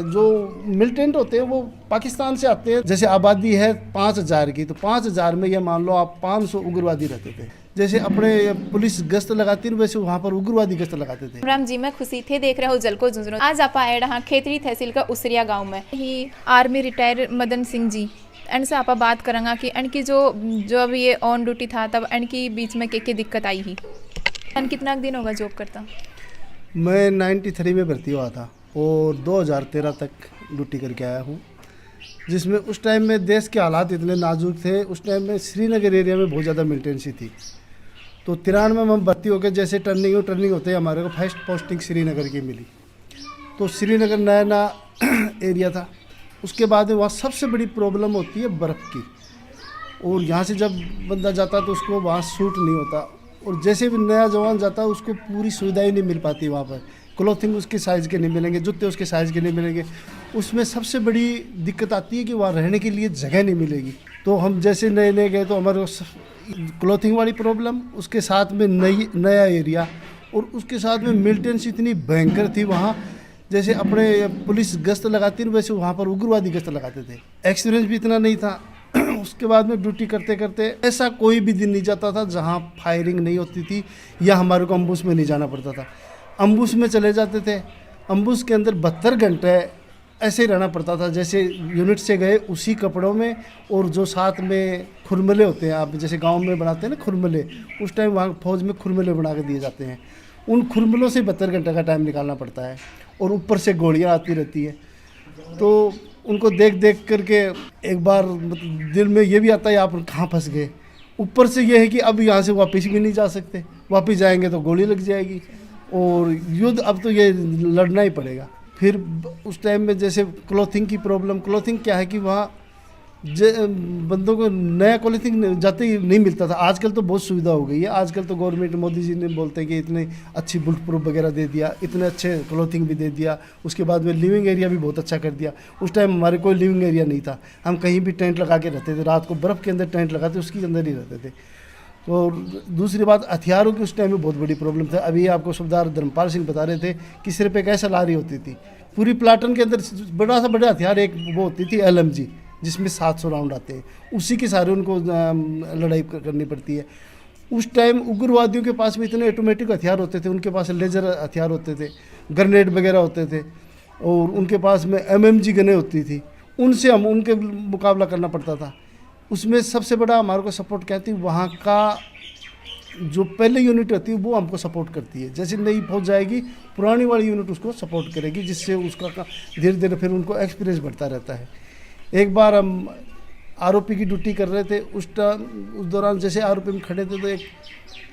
जो मिलिटेंट होते हैं वो पाकिस्तान से आते हैं। जैसे आबादी है 5,000 की, तो 5,000 में ये मान लो आप 500 उग्रवादी रहते थे। जैसे अपने पुलिस गश्त लगाती है वैसे वहाँ पर उग्रवादी गश्त लगाते थे। राम जी मैं खुशी थे देख रहे हो जल को जुझनो। आज आप आए रहा खेतरी तहसील का उसरिया गांव में ही आर्मी रिटायर मदन सिंह जी एंड से आप बात करेंगे कि इनकी जो अब ये ऑन ड्यूटी था तब इनकी बीच में के दिक्कत आई ही। एंड कितना दिन होगा जॉब करता? मैं 93 में भर्ती हुआ था और 2013 तक ड्यूटी करके आया हूँ, जिसमें उस टाइम में देश के हालात इतने नाजुक थे। उस टाइम में श्रीनगर एरिया में बहुत ज़्यादा मिलिटेंसी थी। तो 93 में हम भर्ती होकर जैसे टर्निंग होते हैं, हमारे को फर्स्ट पोस्टिंग श्रीनगर की मिली। तो श्रीनगर नया नया एरिया था। उसके बाद वहाँ सबसे बड़ी प्रॉब्लम होती है बर्फ़ की, और यहाँ से जब बंदा जाता तो उसको वहाँ सूट नहीं होता, और जैसे भी नया जवान जाता है उसको पूरी सुविधाएं नहीं मिल पाती। वहाँ पर क्लॉथिंग उसके साइज़ के नहीं मिलेंगे, जूते उसके साइज़ के नहीं मिलेंगे। उसमें सबसे बड़ी दिक्कत आती है कि वहाँ रहने के लिए जगह नहीं मिलेगी। तो हम जैसे नए नए गए तो हमारे क्लॉथिंग वाली प्रॉब्लम, उसके साथ में नया एरिया, और उसके साथ में मिलिटेंसी इतनी भयंकर थी वहाँ। जैसे अपने पुलिस गश्त लगाती है वैसे वहाँ पर उग्रवादी गश्त लगाते थे। एक्सपीरियंस भी इतना नहीं था। उसके बाद में ड्यूटी करते करते ऐसा कोई भी दिन नहीं जाता था जहाँ फायरिंग नहीं होती थी या हमारे को अम्बुश में नहीं जाना पड़ता था। अम्बुश में चले जाते थे, अम्बुश के अंदर 72 घंटे ऐसे ही रहना पड़ता था। जैसे यूनिट से गए उसी कपड़ों में, और जो साथ में खुरमले होते हैं, आप जैसे गांव में बनाते हैं ना खुरमले, उस टाइम वहाँ फौज में खुरमले बना के दिए जाते हैं। उन खुरमलों से 72 घंटे का टाइम निकालना पड़ता है, और ऊपर से गोलियाँ आती रहती है। तो उनको देख देख करके एक बार मतलब दिल में ये भी आता है आप कहाँ फंस गए। ऊपर से ये है कि अब यहाँ से वापस भी नहीं जा सकते, वापस जाएंगे तो गोली लग जाएगी, और युद्ध अब तो ये लड़ना ही पड़ेगा। फिर उस टाइम में जैसे क्लॉथिंग की प्रॉब्लम, क्लॉथिंग क्या है कि वहाँ बंदों को नया क्लॉथिंग जाते ही नहीं मिलता था। आजकल तो बहुत सुविधा हो गई है। आजकल तो गवर्नमेंट मोदी जी ने बोलते हैं कि इतनी अच्छी बुलेट प्रूफ वगैरह दे दिया, इतने अच्छे क्लॉथिंग भी दे दिया। उसके बाद में लिविंग एरिया भी बहुत अच्छा कर दिया। उस टाइम हमारे कोई लिविंग एरिया नहीं था, हम कहीं भी टेंट लगा के रहते थे। रात को बर्फ़ के अंदर टेंट लगाते, उसके अंदर ही रहते थे। और दूसरी बात, हथियारों की उस टाइम में बहुत बड़ी प्रॉब्लम था। अभी आपको सूबेदार धर्मपाल सिंह बता रहे थे कि सिर्फ एक ऐसा लारी होती थी पूरी प्लाटन के अंदर, बड़ा सा बड़ा हथियार एक वो होती थी LMG, जिसमें 700 राउंड आते हैं। उसी के सारे उनको लड़ाई करनी पड़ती है। उस टाइम उग्रवादियों के पास भी इतने ऑटोमेटिक हथियार होते थे, उनके पास लेजर हथियार होते थे, ग्रेनेड वगैरह होते थे, और उनके पास में MMG गनें होती थी। उनसे हम उनके मुकाबला करना पड़ता था। उसमें सबसे बड़ा हमारे को सपोर्ट कहती है वहाँ का जो पहले यूनिट होती है वो हमको सपोर्ट करती है। जैसे नई फौज जाएगी पुरानी वाली यूनिट उसको सपोर्ट करेगी, जिससे उसका धीरे धीरे फिर उनको एक्सपीरियंस बढ़ता रहता है। एक बार हम आरोपी की ड्यूटी कर रहे थे, उस दौरान जैसे आरोपी में खड़े थे तो एक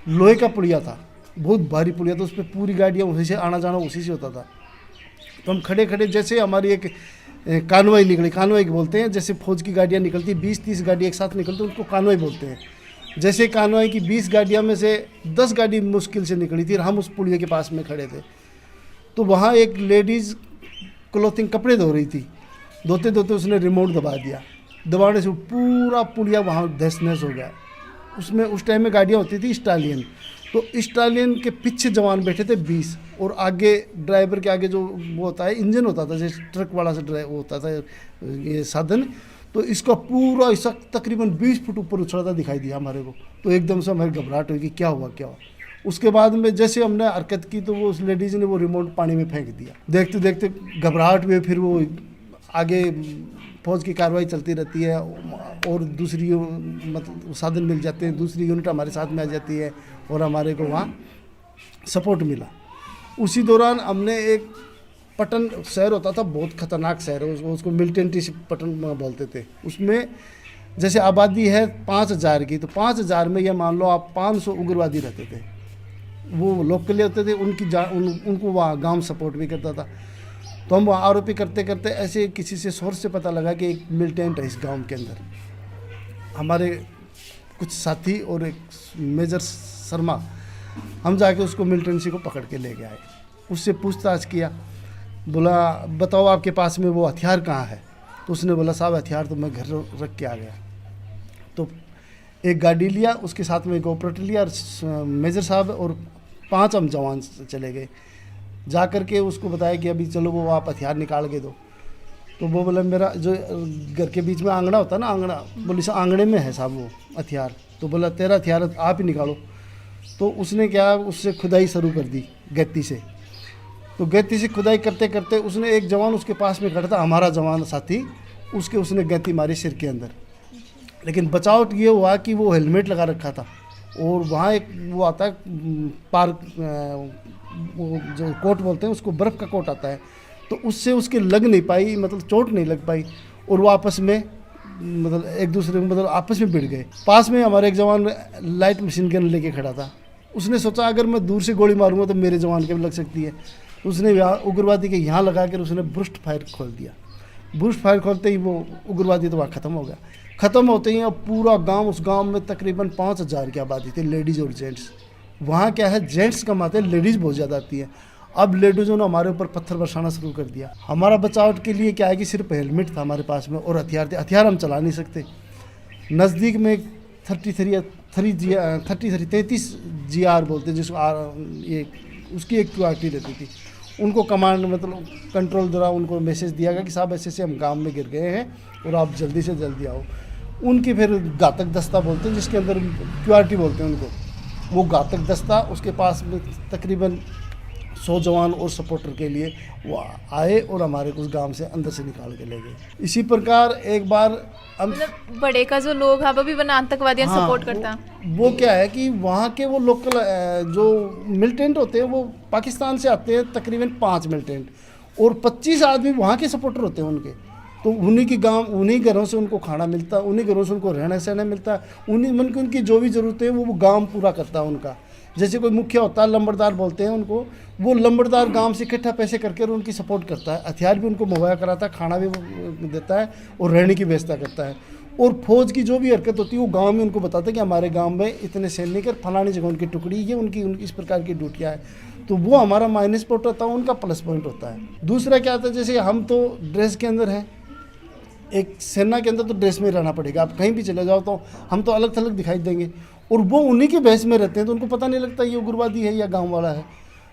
लोहे का पुलिया था, बहुत भारी पुलिया था। उस पर पूरी गाड़ियाँ उसी से आना जाना उसी से होता था। तो हम खड़े खड़े जैसे हमारी एक कानवाई निकली, कानवाई बोलते हैं, जैसे फौज की गाड़ियाँ निकलती 20-30 गाड़ी एक साथ निकलती उनको कानवाई बोलते हैं। जैसे कानवाई की 20 गाड़ियाँ में से 10 गाड़ी मुश्किल से निकली थी और हम उस पुलिया के पास में खड़े थे। तो वहाँ एक लेडीज़ क्लॉथिंग कपड़े धो रही थी, धोते धोते उसने रिमोट दबा दिया। दबाने से पूरा पुलिया वहाँ तहस नहस हो गया। उसमें उस टाइम में गाड़ियाँ होती थी स्टालियन, तो स्टालियन के पीछे जवान बैठे थे 20, और आगे ड्राइवर के आगे जो वो होता है इंजन होता था, जैसे ट्रक वाला से वो होता था ये साधन। तो इसका पूरा हिस्सा तकरीबन 20 फुट ऊपर उछला था, दिखाई दिया हमारे को। तो एकदम से हमारी घबराहट हुई कि क्या हुआ क्या हुआ। उसके बाद में जैसे हमने हरकत की तो वो उस लेडीज़ ने वो रिमोट पानी में फेंक दिया। देखते देखते घबराहट में फिर वो आगे फौज की कार्रवाई चलती रहती है, और दूसरी मतलब साधन मिल जाते हैं, दूसरी यूनिट हमारे साथ में आ जाती है, और हमारे को वहाँ सपोर्ट मिला। उसी दौरान हमने एक पटन शहर होता था, बहुत खतरनाक शहर है, उसको मिलिटेंट पटन बोलते थे। उसमें जैसे आबादी है 5,000 की, तो 5,000 में ये मान लो आप 500 उग्रवादी रहते थे। वो लोकल होते थे, उनको वहाँ गांव सपोर्ट भी करता था। तो हम वहाँ आरोपी करते करते ऐसे किसी से सोर्स से पता लगा कि एक मिलिटेंट है इस गांव के अंदर। हमारे कुछ साथी और एक मेजर शर्मा, हम जाके उसको मिलिटेंसी को पकड़ के ले गए आए। उससे पूछताछ किया, बोला बताओ आपके पास में वो हथियार कहाँ है। तो उसने बोला साहब हथियार तो मैं घर रख के आ गया। तो एक गाड़ी लिया, उसके साथ में एक ऑपरेटर लिया, और मेजर साहब और 5 हम जवान चले गए। जा कर के उसको बताया कि अभी चलो वो आप हथियार निकाल के दो। तो वो बोला मेरा जो घर के बीच में आंगना होता है ना, आंगना, बोले इस आंगने में है साहब वो हथियार। तो बोला तेरा हथियार आप ही निकालो। तो उसने क्या, उससे खुदाई शुरू कर दी गत्ती से। तो गत्ती से खुदाई करते करते उसने, एक जवान उसके पास में खड़ा था, हमारा जवान साथी, उसने गत्ती मारी सिर के अंदर। लेकिन बचाव ये हुआ कि वो हेलमेट लगा रखा था, और वहाँ एक वो आता है पार्क, वो जो कोट बोलते हैं उसको, बर्फ़ का कोट आता है, तो उससे उसके लग नहीं पाई, मतलब चोट नहीं लग पाई, और वो आपस में मतलब एक दूसरे में मतलब आपस में भिड़ गए। पास में हमारे एक जवान लाइट मशीन गन लेके खड़ा था। उसने सोचा अगर मैं दूर से गोली मारूंगा तो मेरे जवान के भी लग सकती है। उसने यहाँ उग्रवादी के यहाँ लगा कर उसने बुर्स्ट फायर खोल दिया। बुर्स्ट फायर खोलते ही वो उग्रवादी तो वहाँ ख़त्म हो गया। ख़त्म होते ही अब पूरा गांव, उस गांव में तकरीबन 5000 की आबादी थी, लेडीज़ और जेंट्स। वहाँ क्या है, जेंट्स कम आते हैं, लेडीज़ बहुत ज़्यादा आती है। अब लेडीज़ों ने हमारे ऊपर पत्थर बरसाना शुरू कर दिया। हमारा बचाव के लिए क्या है कि सिर्फ हेलमेट था हमारे पास में और हथियार थे। हथियार हम चला नहीं सकते। नज़दीक में 33 GR बोलते हैं जिसको, ये उसकी एक क्वालिटी रहती थी। उनको कमांड मतलब कंट्रोल द्वारा उनको मैसेज दिया गया कि साहब ऐसे से हम गांव में गिर गए हैं और आप जल्दी से जल्दी आओ। उनकी फिर घातक दस्ता बोलते हैं, जिसके अंदर क्वालिटी बोलते हैं उनको, वो घातक दस्ता, उसके पास में तकरीबन 100 जवान और सपोर्टर के लिए वो आए और हमारे कुछ गांव से अंदर से निकाल के ले गए। इसी प्रकार एक बार मतलब बड़े का जो लोग है वो भी बना आतंकवादियों सपोर्ट करता। वो क्या है कि वहाँ के वो लोकल जो मिलिटेंट होते हैं वो पाकिस्तान से आते हैं, तकरीबन 5 मिलिटेंट, और 25 आदमी वहाँ के सपोर्टर होते हैं उनके। तो उन्हीं की गांव, उन्हीं घरों से उनको खाना मिलता है, उन्हीं घरों से उनको रहना सहना मिलता है, उन्हीं मन की उनकी जो भी ज़रूरतें हैं वो गांव पूरा करता है उनका। जैसे कोई मुखिया होता है, लंबरदार बोलते हैं उनको, वो लंबरदार गांव से इकट्ठा पैसे करके उनकी सपोर्ट करता है, हथियार भी उनको मुहैया कराता है, खाना भी देता है और रहने की व्यवस्था करता है। और फौज की जो भी हरकत होती है वो गांव में उनको बताता है कि हमारे गांव में इतने सैनिक और फलानी जगह उनकी टुकड़ी, ये उनकी इस प्रकार की ड्यूटियाँ है। तो वो हमारा माइनस पॉइंट होता है, उनका प्लस पॉइंट होता है। दूसरा क्या होता है, जैसे हम तो ड्रेस के अंदर हैं, एक सेना के अंदर तो ड्रेस में रहना पड़ेगा। आप कहीं भी चले जाओ तो हम तो अलग थलग दिखाई देंगे, और वो उन्हीं के भेष में रहते हैं, तो उनको पता नहीं लगता ये उग्रवादी है या गांव वाला है।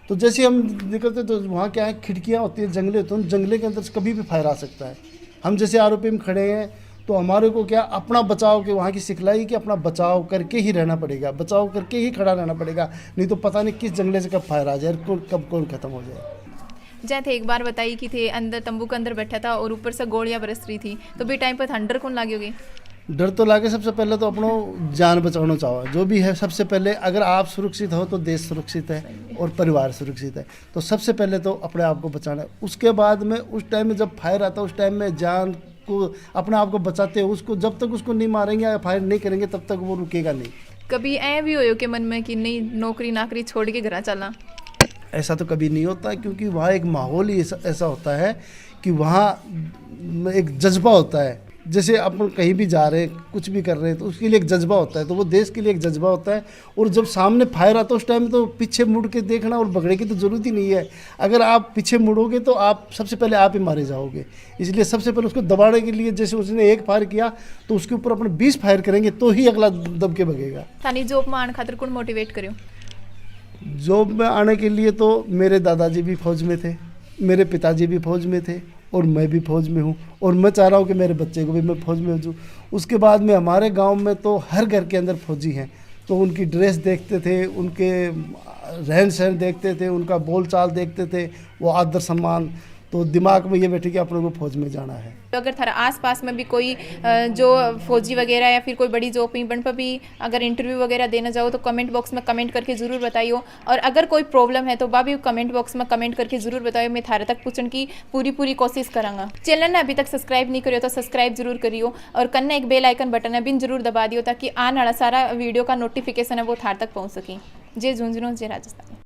तो जैसे हम निकलते तो वहाँ क्या है, खिड़कियाँ होती हैं, जंगले होते हैं, जंगले के अंदर कभी भी फायर आ सकता है। हम जैसे आरोपी में खड़े हैं तो हमारे को क्या, अपना बचाव के वहाँ की सिखलाई कि अपना बचाव करके ही रहना पड़ेगा, बचाव करके ही खड़ा रहना पड़ेगा, नहीं तो पता नहीं किस जंगले से कब फायर आ जाए, कब कौन खत्म हो जाए। जहाँ थे एक बार बताई कि थे अंदर तंबू के अंदर बैठा था और ऊपर से गोलियां बरस रही थी, तो भी टाइम पर थंडर कौन लागी होगी? डर तो लागे, सबसे पहले तो अपनो जान बचाना चाहो, जो भी है सबसे पहले। अगर आप सुरक्षित हो तो देश सुरक्षित है और परिवार सुरक्षित है, तो सबसे पहले तो अपने आप को बचाना है। उसके बाद में उस टाइम में जब फायर आता है उस टाइम में जान को, अपने आप को बचाते हो उसको, जब तक उसको नहीं मारेंगे या फायर नहीं करेंगे तब तक वो रुकेगा नहीं। कभी ऐ भी हो के मन में कि नहीं नौकरी नाकरी छोड़ के घर चला? ऐसा तो कभी नहीं होता, क्योंकि वहाँ एक माहौल ही ऐसा होता है कि वहाँ एक जज्बा होता है। जैसे अपन कहीं भी जा रहे हैं, कुछ भी कर रहे हैं, तो उसके लिए एक जज्बा होता है, तो वो देश के लिए एक जज्बा होता है। और जब सामने फायर आता है उस टाइम में तो पीछे मुड़ के देखना और भगड़े की तो ज़रूरत ही नहीं है। अगर आप पीछे मुड़ोगे तो आप सबसे पहले आप ही मारे जाओगे। इसलिए सबसे पहले उसको दबाने के लिए, जैसे उसने एक फायर किया तो उसके ऊपर अपने 20 फायर करेंगे तो ही अगला दब के भगेगा। थानी जॉब में आने खातिर कौन मोटिवेट करो? जॉब में आने के लिए तो मेरे दादाजी भी फौज में थे, मेरे पिताजी भी फौज में थे और मैं भी फौज में हूँ, और मैं चाह रहा हूँ कि मेरे बच्चे को भी मैं फौज में भेजूँ। उसके बाद में हमारे गांव में तो हर घर के अंदर फौजी हैं, तो उनकी ड्रेस देखते थे, उनके रहन सहन देखते थे, उनका बोल चाल देखते थे, वो आदर सम्मान, तो दिमाग में ये बैठे कि अपने को फौज में जाना है। तो अगर थारा आसपास में भी कोई जो फौजी वगैरह या फिर कोई बड़ी जॉब बन पर भी अगर इंटरव्यू वगैरह देना चाहो तो कमेंट बॉक्स में कमेंट करके ज़रूर बताइयो, और अगर कोई प्रॉब्लम है तो वह भी कमेंट बॉक्स में कमेंट करके ज़रूर बताइयो। मैं थारे तक पूछने की पूरी कोशिश करांगा। चैनल ने अभी तक सब्सक्राइब नहीं करियो तो सब्सक्राइब जरूर करियो, और कन्ने एक बेल आइकन बटन है बिन जरूर दबा दियो ताकि आने वाला सारा वीडियो का नोटिफिकेशन है वो थार तक पहुँच सके। जय झुंझुनू, जय राजस्थान।